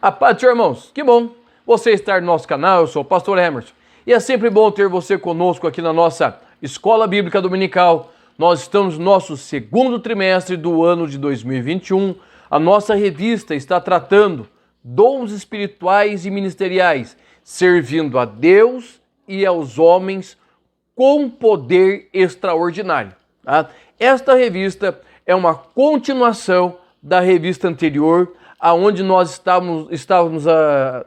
A paz do Senhor, irmãos, que bom você estar no nosso canal. Eu sou o pastor Emerson e é sempre bom ter você conosco aqui na nossa Escola Bíblica Dominical. Nós estamos no nosso segundo trimestre do ano de 2021. A nossa revista está tratando dons espirituais e ministeriais, servindo a Deus e aos homens com poder extraordinário. Tá? Esta revista é uma continuação da revista anterior, aonde nós estávamos estudando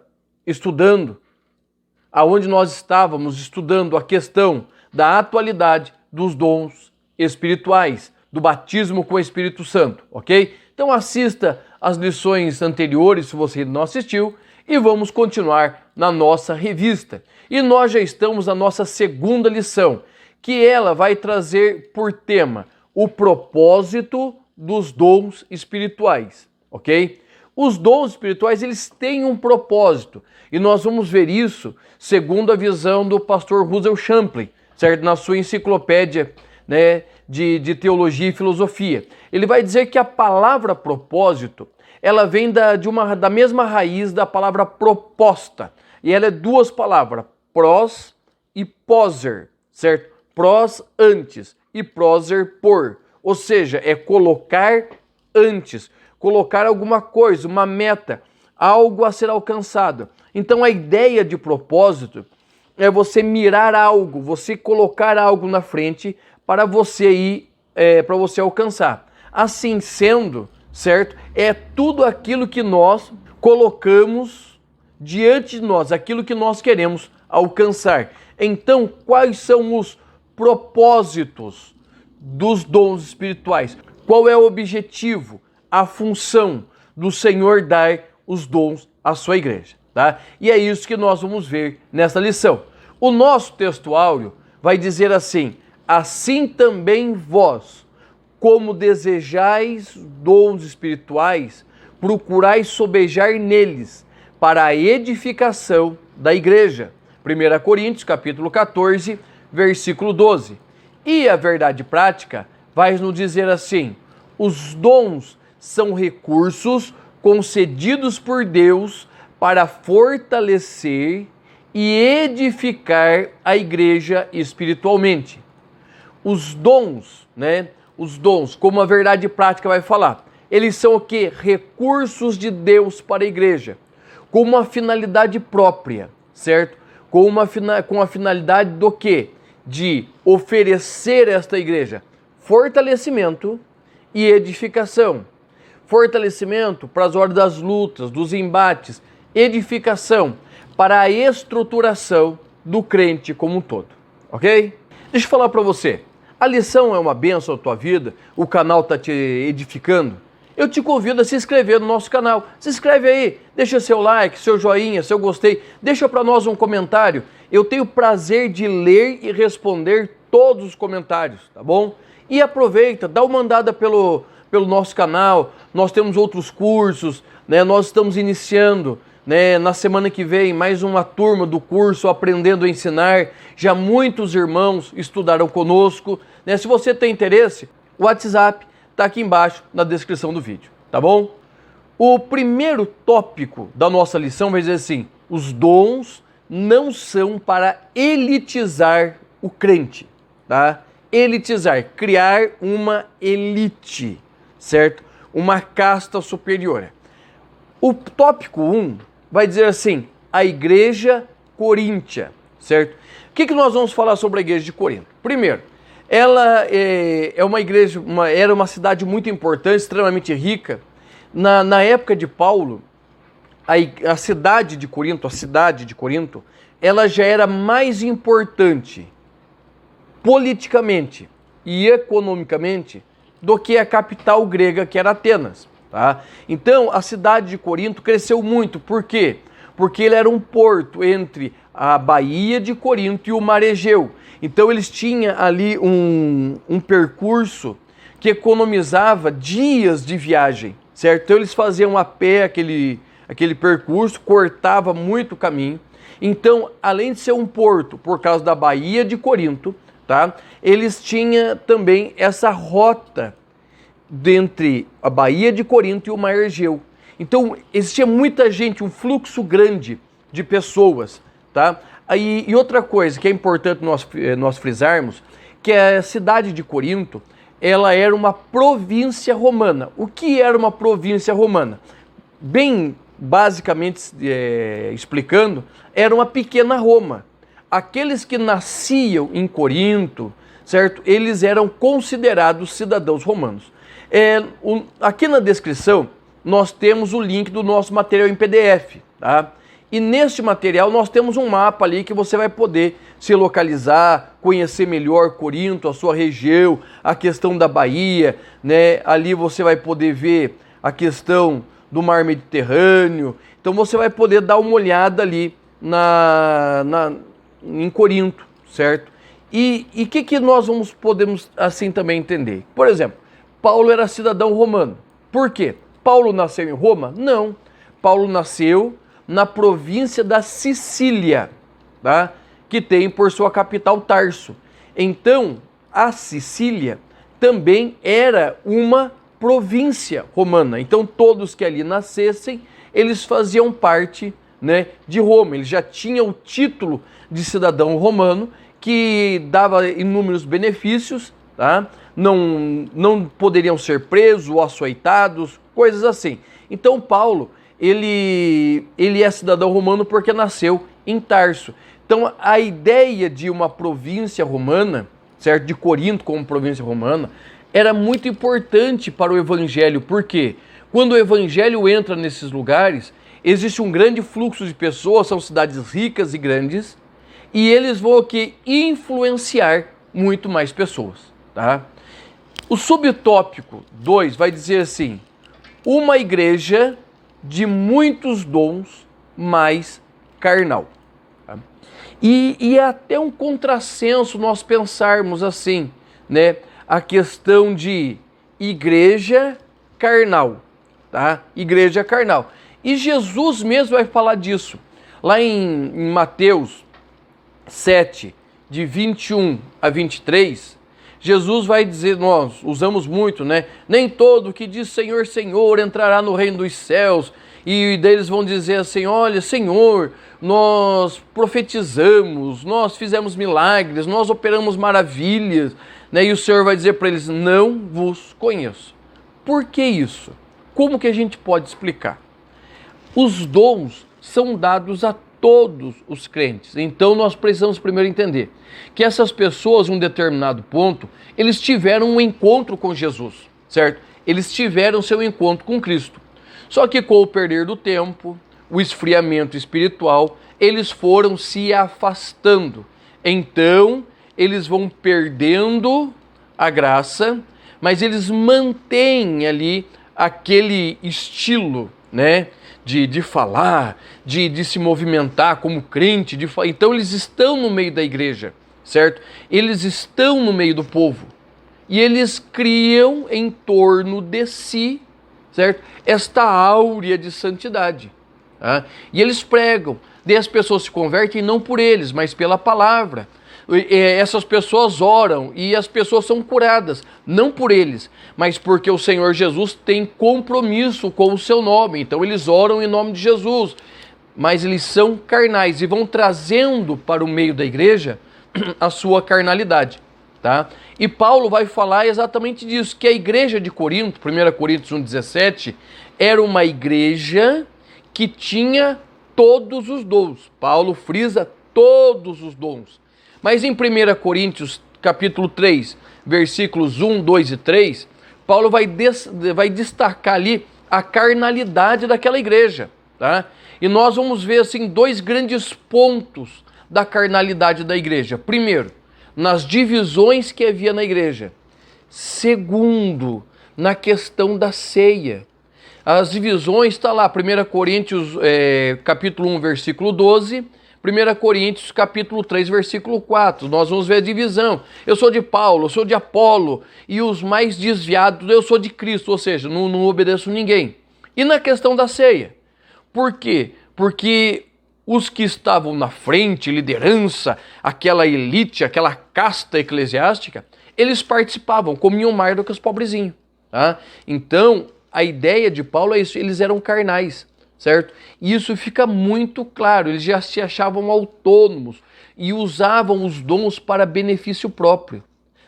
a questão da atualidade dos dons espirituais, do batismo com o Espírito Santo, ok? Então assista as lições anteriores, se você não assistiu, e vamos continuar na nossa revista. E nós já estamos na nossa segunda lição, que ela vai trazer por tema o propósito dos dons espirituais, ok? Os dons espirituais, eles têm um propósito, e nós vamos ver isso segundo a visão do pastor Russell Champlin, certo? Na sua enciclopédia, né, de teologia e filosofia. Ele vai dizer que a palavra propósito, ela vem da mesma raiz da palavra proposta, e ela é duas palavras, pros e poser, certo? Pros antes e poser por, ou seja, é colocar antes, colocar alguma coisa, uma meta, algo a ser alcançado. Então a ideia de propósito é você mirar algo, você colocar algo na frente para você ir, para você alcançar. Assim sendo, certo? É tudo aquilo que nós colocamos diante de nós, aquilo que nós queremos alcançar. Então, quais são os propósitos dos dons espirituais? Qual é o objetivo, a função do Senhor dar os dons à sua igreja, tá? E é isso que nós vamos ver nessa lição. O nosso texto áureo vai dizer assim: assim também vós, como desejais dons espirituais, procurais sobejar neles para a edificação da igreja. 1 Coríntios, capítulo 14, versículo 12. E a verdade prática vai nos dizer assim: os dons são recursos concedidos por Deus para fortalecer e edificar a igreja espiritualmente. Os dons, né? Os dons, como a verdade prática vai falar, eles são o quê? Recursos de Deus para a igreja, com uma finalidade própria, certo? Com a finalidade do quê? De oferecer a esta igreja fortalecimento e edificação. Fortalecimento para as horas das lutas, dos embates, edificação para a estruturação do crente como um todo, ok? Deixa eu falar para você, a lição é uma bênção à tua vida, o canal está te edificando, eu te convido a se inscrever no nosso canal. Se inscreve aí, deixa seu like, seu joinha, seu gostei, deixa para nós um comentário. Eu tenho o prazer de ler e responder todos os comentários, tá bom? E aproveita, dá uma andada pelo nosso canal, nós temos outros cursos, né? Nós estamos iniciando, né, na semana que vem, mais uma turma do curso Aprendendo a Ensinar. Já muitos irmãos estudaram conosco, né? Se você tem interesse, o WhatsApp está aqui embaixo na descrição do vídeo, tá bom? O primeiro tópico da nossa lição vai dizer assim: os dons não são para elitizar o crente, tá? Elitizar, criar uma elite, certo? Uma casta superior. O tópico 1 vai dizer assim: a igreja coríntia, certo? O que nós vamos falar sobre a igreja de Corinto? Primeiro, ela é uma igreja, era uma cidade muito importante, extremamente rica. Na época de Paulo, a cidade de Corinto, ela já era mais importante politicamente e economicamente do que a capital grega, que era Atenas, tá? Então, a cidade de Corinto cresceu muito. Por quê? Porque ele era um porto entre a Baía de Corinto e o Mar Egeu. Então eles tinham ali um percurso que economizava dias de viagem, certo? Então eles faziam a pé aquele percurso, cortava muito o caminho. Então, além de ser um porto por causa da Baía de Corinto, tá? Eles tinham também essa rota entre a Baía de Corinto e o Mar Egeu. Então, existia muita gente, um fluxo grande de pessoas, tá? E outra coisa que é importante nós frisarmos, que a cidade de Corinto, ela era uma província romana. O que era uma província romana? Bem basicamente explicando, era uma pequena Roma. Aqueles que nasciam em Corinto, certo? Eles eram considerados cidadãos romanos. Aqui na descrição nós temos o link do nosso material em PDF, tá? E neste material nós temos um mapa ali que você vai poder se localizar, conhecer melhor Corinto, a sua região, a questão da Bahia, né? Ali você vai poder ver a questão do Mar Mediterrâneo. Então você vai poder dar uma olhada ali em Corinto, certo? E o que nós podemos assim também entender? Por exemplo, Paulo era cidadão romano. Por quê? Paulo nasceu em Roma? Não. Paulo nasceu na província da Sicília, tá? Que tem por sua capital Tarso. Então, a Sicília também era uma província romana. Então, todos que ali nascessem, eles faziam parte, né, de Roma. Eles já tinham o título de cidadão romano, que dava inúmeros benefícios, tá? Não poderiam ser presos ou açoitados, coisas assim. Então, Paulo, ele é cidadão romano porque nasceu em Tarso. Então, a ideia de uma província romana, certo? De Corinto como província romana, era muito importante para o evangelho. Por quê? Quando o evangelho entra nesses lugares, existe um grande fluxo de pessoas, são cidades ricas e grandes, e eles vão aqui influenciar muito mais pessoas, tá? O subtópico 2 vai dizer assim: uma igreja de muitos dons, mais carnal. Tá? E é até um contrassenso nós pensarmos assim, né? A questão de igreja carnal, tá? Igreja carnal. E Jesus mesmo vai falar disso. Lá em Mateus 7, de 21 a 23, Jesus vai dizer, nós usamos muito, né? Nem todo que diz Senhor, Senhor entrará no reino dos céus. E deles vão dizer assim: olha, Senhor, nós profetizamos, nós fizemos milagres, nós operamos maravilhas, né? E o Senhor vai dizer para eles: não vos conheço. Por que isso? Como que a gente pode explicar? Os dons são dados a todos os crentes. Então nós precisamos primeiro entender que essas pessoas, em um determinado ponto, eles tiveram um encontro com Jesus, certo? Eles tiveram seu encontro com Cristo. Só que com o perder do tempo, o esfriamento espiritual, eles foram se afastando. Então, eles vão perdendo a graça, mas eles mantêm ali aquele estilo, né? De falar, de se movimentar como crente. Então, eles estão no meio da igreja, certo? Eles estão no meio do povo. E eles criam em torno de si, certo? Esta áurea de santidade. Tá? E eles pregam. Daí as pessoas se convertem não por eles, mas pela palavra. Essas pessoas oram e as pessoas são curadas, não por eles, mas porque o Senhor Jesus tem compromisso com o seu nome. Então eles oram em nome de Jesus, mas eles são carnais e vão trazendo para o meio da igreja a sua carnalidade. Tá? E Paulo vai falar exatamente disso, que a igreja de Corinto, 1 Coríntios 1,17, era uma igreja que tinha todos os dons. Paulo frisa todos os dons. Mas em 1 Coríntios capítulo 3, versículos 1, 2 e 3, Paulo vai destacar ali a carnalidade daquela igreja. Tá? E nós vamos ver assim dois grandes pontos da carnalidade da igreja. Primeiro, nas divisões que havia na igreja. Segundo, na questão da ceia. As divisões está lá, 1 Coríntios capítulo 1, versículo 12, 1 Coríntios capítulo 3, versículo 4. Nós vamos ver a divisão. Eu sou de Paulo, eu sou de Apolo, e os mais desviados, eu sou de Cristo, ou seja, não obedeço ninguém. E na questão da ceia. Por quê? Porque os que estavam na frente, liderança, aquela elite, aquela casta eclesiástica, eles participavam, comiam mais do que os pobrezinhos. Tá? Então, a ideia de Paulo é isso, eles eram carnais, certo? E isso fica muito claro, eles já se achavam autônomos e usavam os dons para benefício próprio.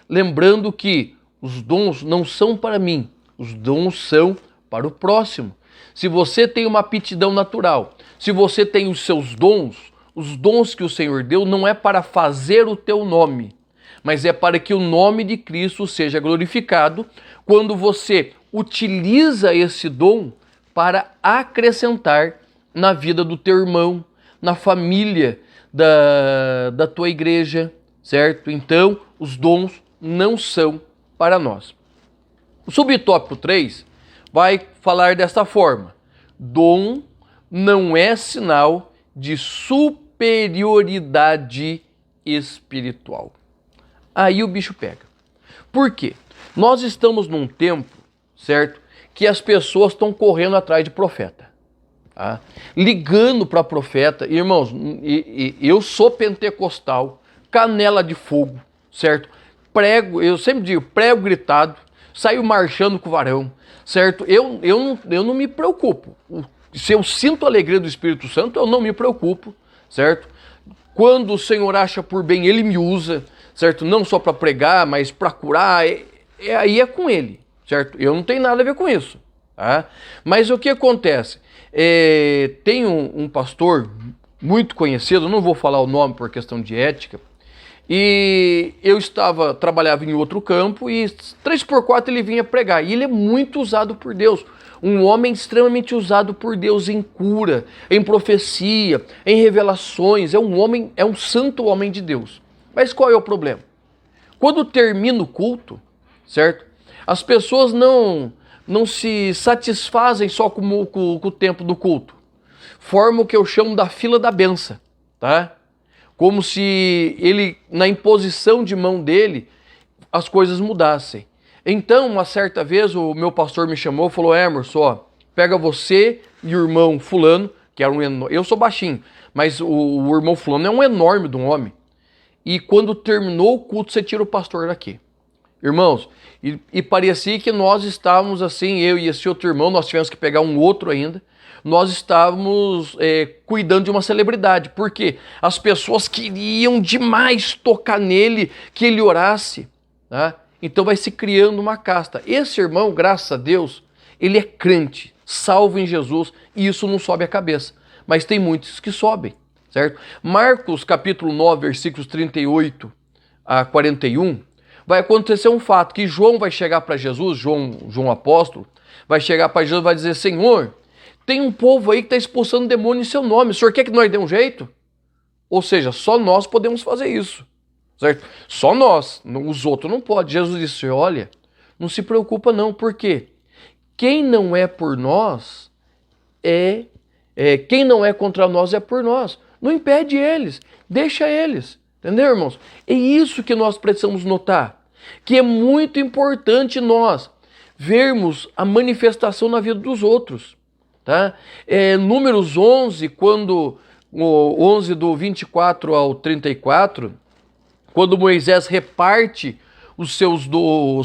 Lembrando que os dons não são para mim, os dons são para o próximo. Se você tem uma aptidão natural, se você tem os seus dons, os dons que o Senhor deu não é para fazer o teu nome, mas é para que o nome de Cristo seja glorificado quando você utiliza esse dom para acrescentar na vida do teu irmão, na família da tua igreja, certo? Então, os dons não são para nós. O subtópico 3 vai falar desta forma: dom não é sinal de superioridade espiritual. Aí o bicho pega. Por quê? Nós estamos num tempo, certo, que as pessoas estão correndo atrás de profeta, tá? Ligando para profeta. Irmãos, eu sou pentecostal, canela de fogo, certo? Prego, eu sempre digo, prego gritado, saio marchando com o varão, certo? Eu não me preocupo. Se eu sinto a alegria do Espírito Santo, eu não me preocupo, certo? Quando o Senhor acha por bem, Ele me usa, certo? Não só para pregar, mas para curar, aí é com Ele, certo? Eu não tenho nada a ver com isso, tá? Mas o que acontece? Tem um pastor muito conhecido, não vou falar o nome por questão de ética, e eu trabalhava em outro campo e 3x4 ele vinha pregar, e ele é muito usado por Deus, um homem extremamente usado por Deus em cura, em profecia, em revelações, é um santo homem de Deus. Mas qual é o problema? Quando termina o culto, certo? As pessoas não se satisfazem só com o tempo do culto, formam o que eu chamo da fila da benção, tá? Como se ele, na imposição de mão dele, as coisas mudassem. Então, uma certa vez, o meu pastor me chamou e falou: Emerson, ó, pega você e o irmão fulano, que era eu sou baixinho, mas o irmão fulano é um enorme de um homem, e quando terminou o culto, você tira o pastor daqui. Irmãos, e parecia que nós estávamos assim, eu e esse outro irmão, nós tivemos que pegar um outro ainda, nós estávamos cuidando de uma celebridade, porque as pessoas queriam demais tocar nele, que ele orasse, tá? Então vai se criando uma casta. Esse irmão, graças a Deus, ele é crente, salvo em Jesus, e isso não sobe a cabeça, mas tem muitos que sobem, certo? Marcos capítulo 9, versículos 38 a 41, vai acontecer um fato, que João vai chegar para Jesus, João apóstolo, vai chegar para Jesus e vai dizer: Senhor, tem um povo aí que está expulsando demônio em seu nome, o senhor quer que nós dê um jeito? Ou seja, só nós podemos fazer isso, certo? Só nós, os outros não podem. Jesus disse: olha, não se preocupa não, porque quem não é por nós, quem não é contra nós é por nós. Não impede eles, deixa eles. Entendeu, irmãos? É isso que nós precisamos notar, que é muito importante nós vermos a manifestação na vida dos outros, tá? Números 11, quando o 11 do 24 ao 34, quando Moisés reparte os seus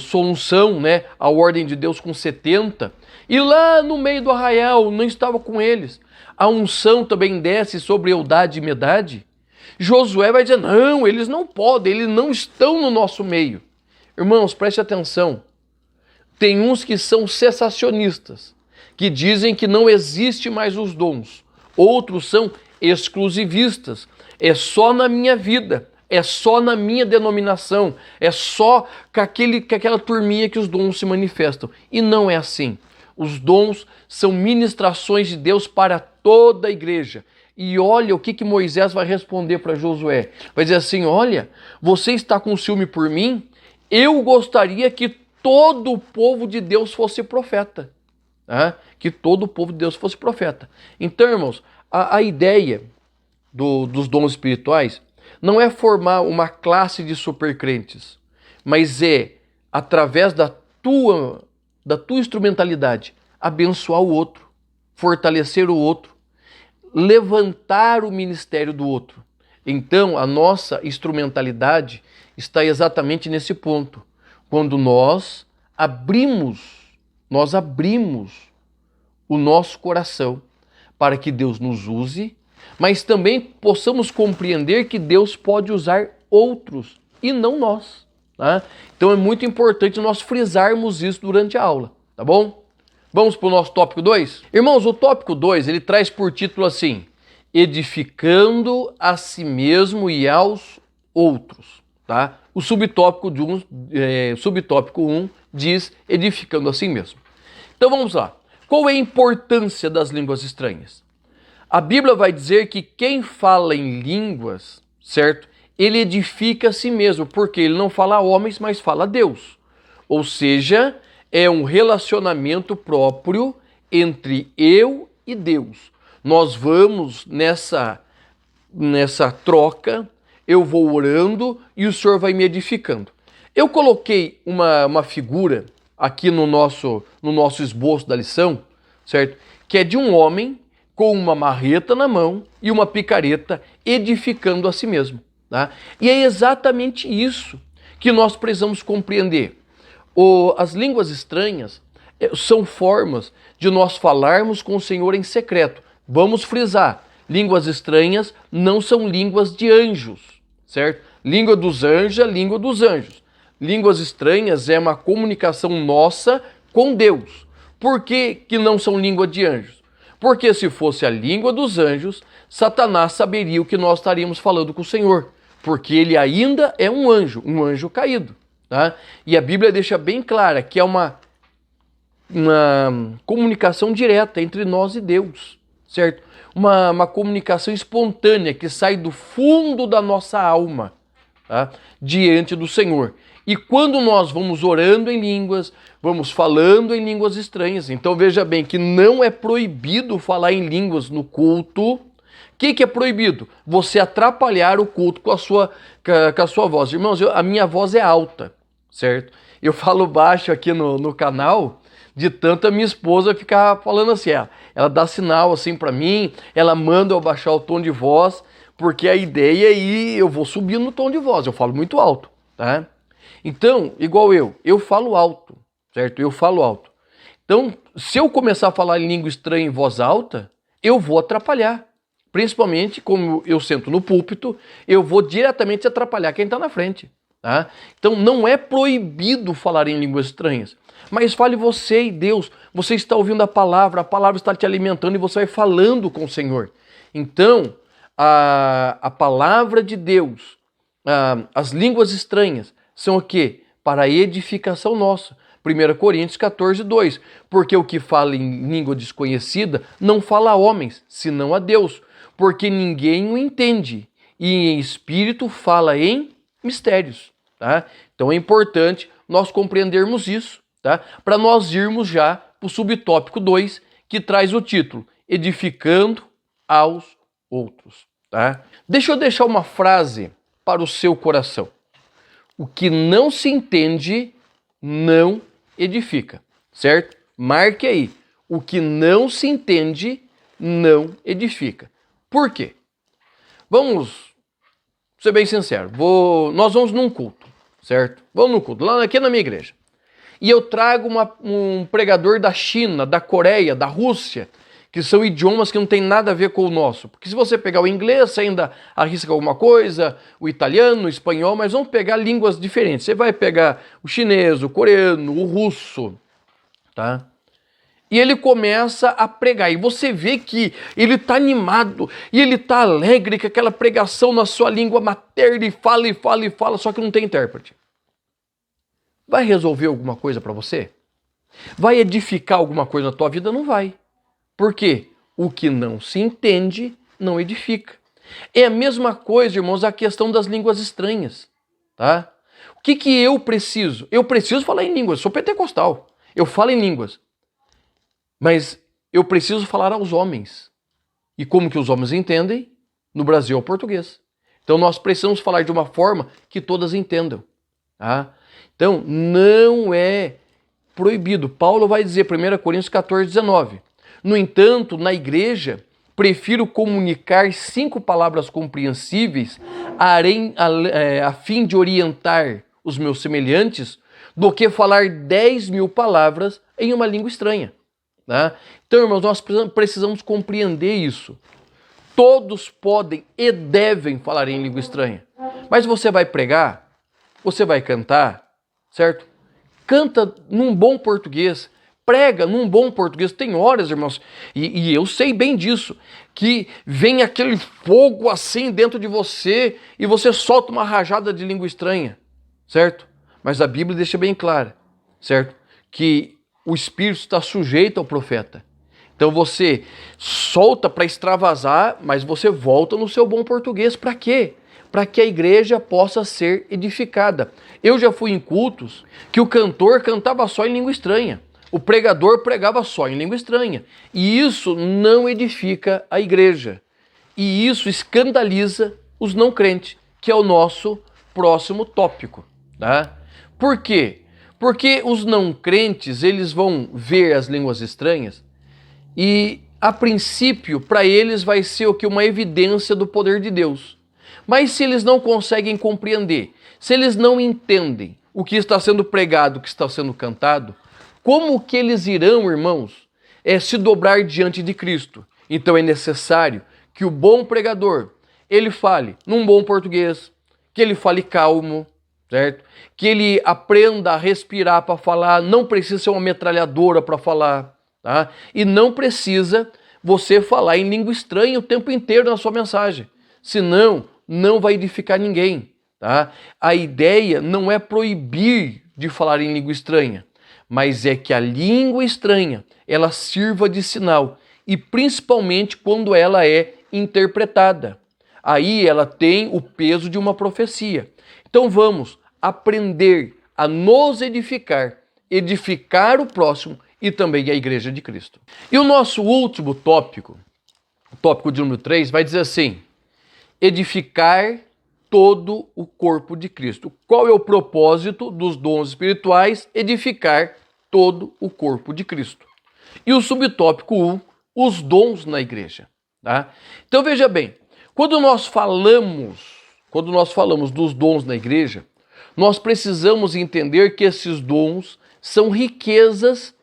sua unção, né, a ordem de Deus com 70, e lá no meio do arraial não estava com eles, a unção também desce sobre Eldade e Medade. Josué vai dizer: não, eles não podem, eles não estão no nosso meio. Irmãos, preste atenção. Tem uns que são cessacionistas, que dizem que não existe mais os dons. Outros são exclusivistas. É só na minha vida, é só na minha denominação, é só com aquela turminha que os dons se manifestam. E não é assim. Os dons são ministrações de Deus para toda a igreja. E olha o que Moisés vai responder para Josué. Vai dizer assim: olha, você está com ciúme por mim? Eu gostaria que todo o povo de Deus fosse profeta. Tá? Que todo o povo de Deus fosse profeta. Então, irmãos, a ideia dos dons espirituais não é formar uma classe de supercrentes, mas é, através da tua instrumentalidade, abençoar o outro, fortalecer o outro, levantar o ministério do outro. Então, a nossa instrumentalidade está exatamente nesse ponto. Quando nós abrimos nós abrimos o nosso coração para que Deus nos use, mas também possamos compreender que Deus pode usar outros e não nós. Tá? Então é muito importante nós frisarmos isso durante a aula, tá bom? Vamos para o nosso tópico 2? Irmãos, o tópico 2, ele traz por título assim, edificando a si mesmo e aos outros. Tá? O subtópico 1 diz edificando a si mesmo. Então vamos lá. Qual é a importância das línguas estranhas? A Bíblia vai dizer que quem fala em línguas, certo? Ele edifica a si mesmo, porque ele não fala a homens, mas fala a Deus. Ou seja, é um relacionamento próprio entre eu e Deus. Nós vamos nessa troca, eu vou orando e o Senhor vai me edificando. Eu coloquei uma figura aqui no nosso esboço da lição, certo? Que é de um homem com uma marreta na mão e uma picareta edificando a si mesmo. Tá? E é exatamente isso que nós precisamos compreender. As línguas estranhas são formas de nós falarmos com o Senhor em secreto. Vamos frisar, línguas estranhas não são línguas de anjos, certo? Língua dos anjos é língua dos anjos. Línguas estranhas é uma comunicação nossa com Deus. Por que não são língua de anjos? Porque se fosse a língua dos anjos, Satanás saberia o que nós estaríamos falando com o Senhor. Porque ele ainda é um anjo caído. Tá? E a Bíblia deixa bem clara que é uma comunicação direta entre nós e Deus, certo? Uma comunicação espontânea que sai do fundo da nossa alma, tá? Diante do Senhor. E quando nós vamos orando em línguas, vamos falando em línguas estranhas, então veja bem que não é proibido falar em línguas no culto. O que é proibido? Você atrapalhar o culto com a sua voz. Irmãos, a minha voz é alta, certo? Eu falo baixo aqui no canal, de tanto a minha esposa ficar falando assim, ela dá sinal assim para mim, ela manda eu baixar o tom de voz, porque a ideia é eu vou subir no tom de voz, eu falo muito alto, tá? Então, igual eu falo alto, certo? Eu falo alto. Então, se eu começar a falar em língua estranha em voz alta, eu vou atrapalhar. Principalmente, como eu sento no púlpito, eu vou diretamente atrapalhar quem está na frente. Tá? Então, não é proibido falar em línguas estranhas. Mas fale você e Deus. Você está ouvindo a palavra está te alimentando e você vai falando com o Senhor. Então, a palavra de Deus, as línguas estranhas, são o quê? Para a edificação nossa. 1 Coríntios 14, 2. Porque o que fala em língua desconhecida não fala a homens, senão a Deus. Porque ninguém o entende. E em espírito fala em mistérios. Tá? Então é importante nós compreendermos isso. Tá? Para nós irmos já para o subtópico 2, que traz o título Edificando aos outros. Tá? Deixa eu deixar uma frase para o seu coração. O que não se entende, não edifica, certo? Marque aí. O que não se entende, não edifica. Por quê? Vamos ser bem sincero. Nós vamos num culto, certo? Vamos num culto, lá aqui na minha igreja. E eu trago um pregador da China, da Coreia, da Rússia, que são idiomas que não tem nada a ver com o nosso. Porque se você pegar o inglês, você ainda arrisca alguma coisa, o italiano, o espanhol, mas vamos pegar línguas diferentes. Você vai pegar o chinês, o coreano, o russo, tá? E ele começa a pregar, e você vê que ele está animado, e ele está alegre com aquela pregação na sua língua materna, e fala, só que não tem intérprete. Vai resolver alguma coisa para você? Vai edificar alguma coisa na tua vida? Não vai. Por quê? O que não se entende, não edifica. É a mesma coisa, irmãos, a questão das línguas estranhas, tá? O que eu preciso? Eu preciso falar em línguas, sou pentecostal, eu falo em línguas. Mas eu preciso falar aos homens. E como que os homens entendem? No Brasil é o português. Então nós precisamos falar de uma forma que todas entendam. Tá? Então não é proibido. Paulo vai dizer, 1 Coríntios 14, 19. No entanto, na igreja, prefiro comunicar 5 palavras compreensíveis a fim de orientar os meus semelhantes do que falar 10.000 palavras em uma língua estranha. Tá? Então, irmãos, nós precisamos compreender isso. Todos podem e devem falar em língua estranha. Mas você vai pregar, você vai cantar, certo? Canta num bom português, prega num bom português. Tem horas, irmãos, e eu sei bem disso, que vem aquele fogo assim dentro de você e você solta uma rajada de língua estranha, certo? Mas a Bíblia deixa bem claro, certo? Que o Espírito está sujeito ao profeta. Então você solta para extravasar, mas você volta no seu bom português. Para quê? Para que a igreja possa ser edificada. Eu já fui em cultos que o cantor cantava só em língua estranha. O pregador pregava só em língua estranha. E isso não edifica a igreja. E isso escandaliza os não crentes, que é o nosso próximo tópico. Tá? Por quê? Porque os não crentes, eles vão ver as línguas estranhas e, a princípio, para eles vai ser o que? Uma evidência do poder de Deus. Mas se eles não conseguem compreender, se eles não entendem o que está sendo pregado, o que está sendo cantado, como que eles irão, irmãos, se dobrar diante de Cristo? Então é necessário que o bom pregador, ele fale num bom português, que ele fale calmo, certo? Que ele aprenda a respirar para falar, não precisa ser uma metralhadora para falar, tá? E não precisa você falar em língua estranha o tempo inteiro na sua mensagem, senão não vai edificar ninguém, tá? A ideia não é proibir de falar em língua estranha, mas é que a língua estranha, ela sirva de sinal, e principalmente quando ela é interpretada. Aí ela tem o peso de uma profecia. Então vamos aprender a nos edificar, edificar o próximo e também a igreja de Cristo. E o nosso último tópico, o tópico de número 3, vai dizer assim: edificar todo o corpo de Cristo. Qual é o propósito dos dons espirituais? Edificar todo o corpo de Cristo. E o subtópico 1, os dons na igreja. Tá? Então veja bem, quando nós falamos dos dons na igreja, nós precisamos entender que esses dons são riquezas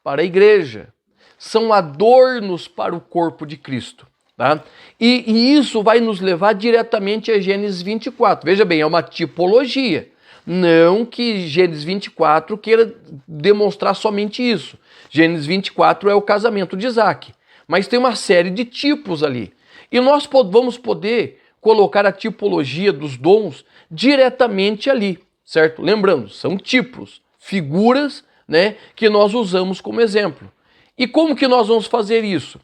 para a igreja, são adornos para o corpo de Cristo. Tá? E isso vai nos levar diretamente a Gênesis 24. Veja bem, é uma tipologia. Não que Gênesis 24 queira demonstrar somente isso. Gênesis 24 é o casamento de Isaac. Mas tem uma série de tipos ali. E nós vamos poder colocar a tipologia dos dons diretamente ali, certo? Lembrando, são tipos, figuras, né, que nós usamos como exemplo. E como que nós vamos fazer isso?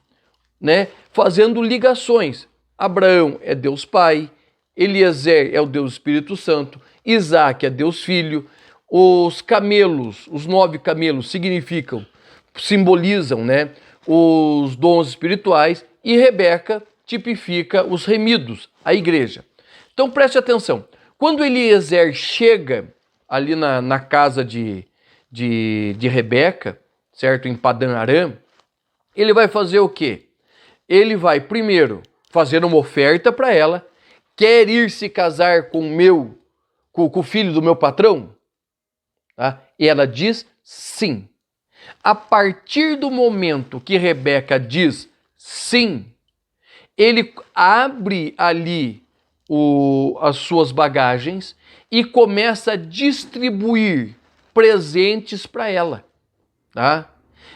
Né? Fazendo ligações. Abraão é Deus Pai, Eliezer é o Deus Espírito Santo, Isaac é Deus Filho, os camelos, os 9 camelos simbolizam, né, os dons espirituais, e Rebeca tipifica os remidos, a igreja. Então preste atenção, quando Eliezer chega ali na casa de Rebeca, certo, em Padã Arã, ele vai fazer o quê? Ele vai primeiro fazer uma oferta para ela. Quer ir se casar com o filho do meu patrão? Tá? E ela diz sim. A partir do momento que Rebeca diz sim, ele abre ali as suas bagagens e começa a distribuir presentes para ela. Tá?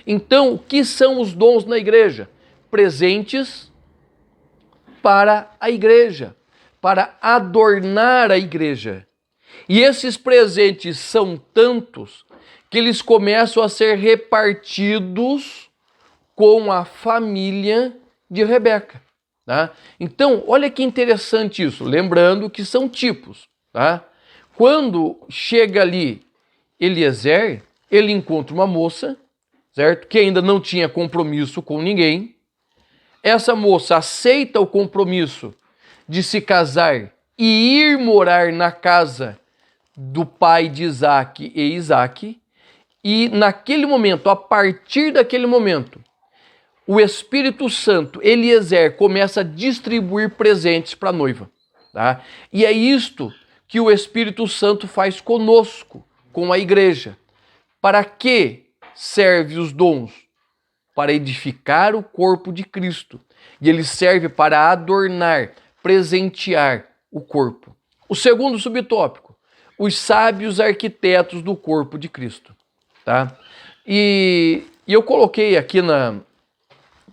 Então, o que são os dons na igreja? Presentes para a igreja, para adornar a igreja. E esses presentes são tantos que eles começam a ser repartidos com a família de Rebeca. Tá? Então, olha que interessante isso, lembrando que são tipos. Tá? Quando chega ali Eliezer, ele encontra uma moça, certo? Que ainda não tinha compromisso com ninguém. Essa moça aceita o compromisso de se casar e ir morar na casa do pai de Isaac e Isaac. E naquele momento, a partir daquele momento, o Espírito Santo, Eliezer, começa a distribuir presentes para a noiva. Tá? E é isto que o Espírito Santo faz conosco, com a igreja. Para que, serve os dons? Para edificar o corpo de Cristo. E ele serve para adornar, presentear o corpo. O segundo subtópico, os sábios arquitetos do corpo de Cristo. Tá? E eu coloquei aqui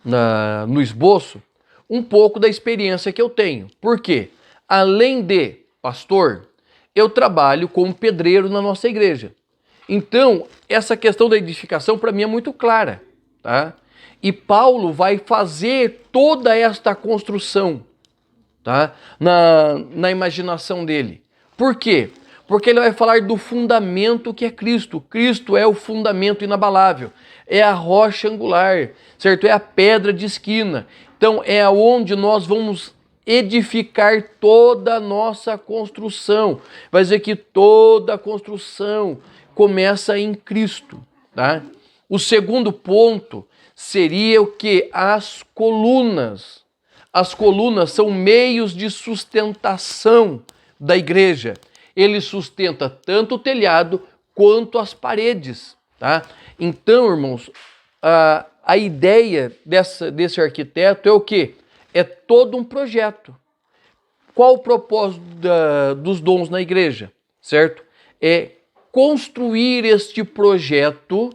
no esboço um pouco da experiência que eu tenho. Por quê? Além de pastor, eu trabalho como pedreiro na nossa igreja. Então, essa questão da edificação para mim é muito clara. Tá? E Paulo vai fazer toda esta construção, tá? na imaginação dele. Por quê? Porque ele vai falar do fundamento que é Cristo. Cristo é o fundamento inabalável, é a rocha angular, certo? É a pedra de esquina. Então é aonde nós vamos edificar toda a nossa construção. Vai dizer que toda a construção começa em Cristo, tá? O segundo ponto seria o que? As colunas. As colunas são meios de sustentação da igreja. Ele sustenta tanto o telhado quanto as paredes. Tá? Então, irmãos, a ideia desse arquiteto é o quê? É todo um projeto. Qual o propósito dos dons na igreja? Certo? É construir este projeto,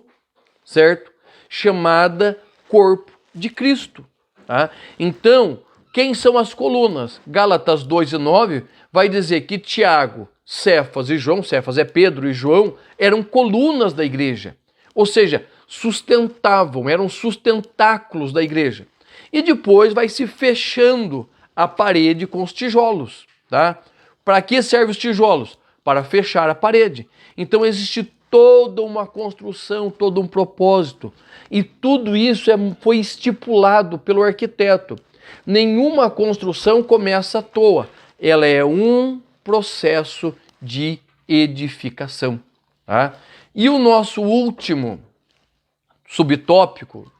certo? Chamada corpo de Cristo. Tá? Então, quem são as colunas? Gálatas 2:9 vai dizer que Tiago, Cefas e João, Cefas é Pedro e João, eram colunas da igreja. Ou seja, sustentavam, eram sustentáculos da igreja. E depois vai se fechando a parede com os tijolos. Tá? Para que servem os tijolos? Para fechar a parede. Então existe toda uma construção, todo um propósito. E tudo isso foi estipulado pelo arquiteto. Nenhuma construção começa à toa. Ela é um processo de edificação. Tá? E o nosso último subtópico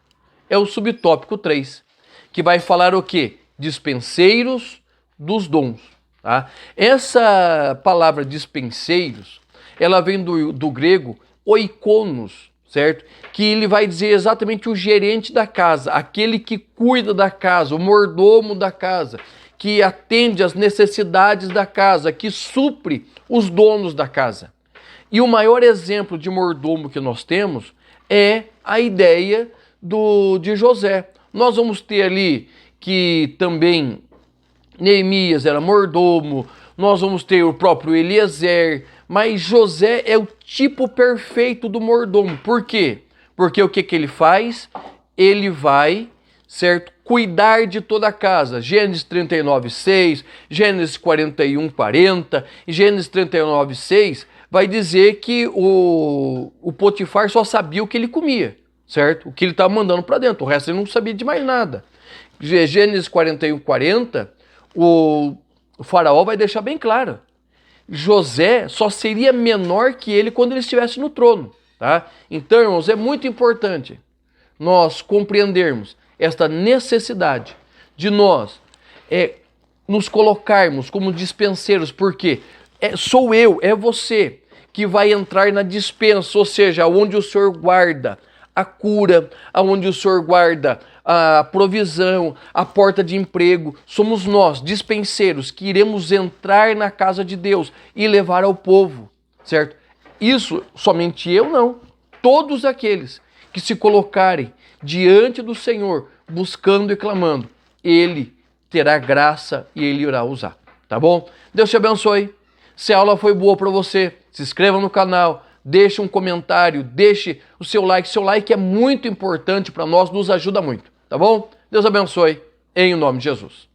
é o subtópico 3, que vai falar o quê? Dispenseiros dos dons. Tá? Essa palavra dispenseiros, ela vem do grego oikonos, certo? Que ele vai dizer exatamente o gerente da casa, aquele que cuida da casa, o mordomo da casa, que atende às necessidades da casa, que supre os donos da casa. E o maior exemplo de mordomo que nós temos é a ideia de José. Nós vamos ter ali que também Neemias era mordomo, nós vamos ter o próprio Eliezer, mas José é o tipo perfeito do mordomo. Por quê? Porque o que ele faz? Ele vai, certo, cuidar de toda a casa. Gênesis 39:6, Gênesis 41:40 e Gênesis 39:6 vai dizer que o Potifar só sabia o que ele comia, certo? O que ele estava mandando para dentro, o resto ele não sabia de mais nada. Gênesis 41:40, o faraó vai deixar bem claro. José só seria menor que ele quando ele estivesse no trono. Tá? Então, irmãos, é muito importante nós compreendermos esta necessidade de nós nos colocarmos como dispenseiros, porque sou eu, é você que vai entrar na dispensa, ou seja, onde o Senhor guarda a cura, aonde o Senhor guarda a provisão, a porta de emprego. Somos nós, dispenseiros, que iremos entrar na casa de Deus e levar ao povo, certo? Isso somente eu não. Todos aqueles que se colocarem diante do Senhor, buscando e clamando, Ele terá graça e Ele irá usar, tá bom? Deus te abençoe. Se a aula foi boa para você, se inscreva no canal, deixe um comentário, deixe o seu like. Seu like é muito importante para nós, nos ajuda muito, tá bom? Deus abençoe, em nome de Jesus.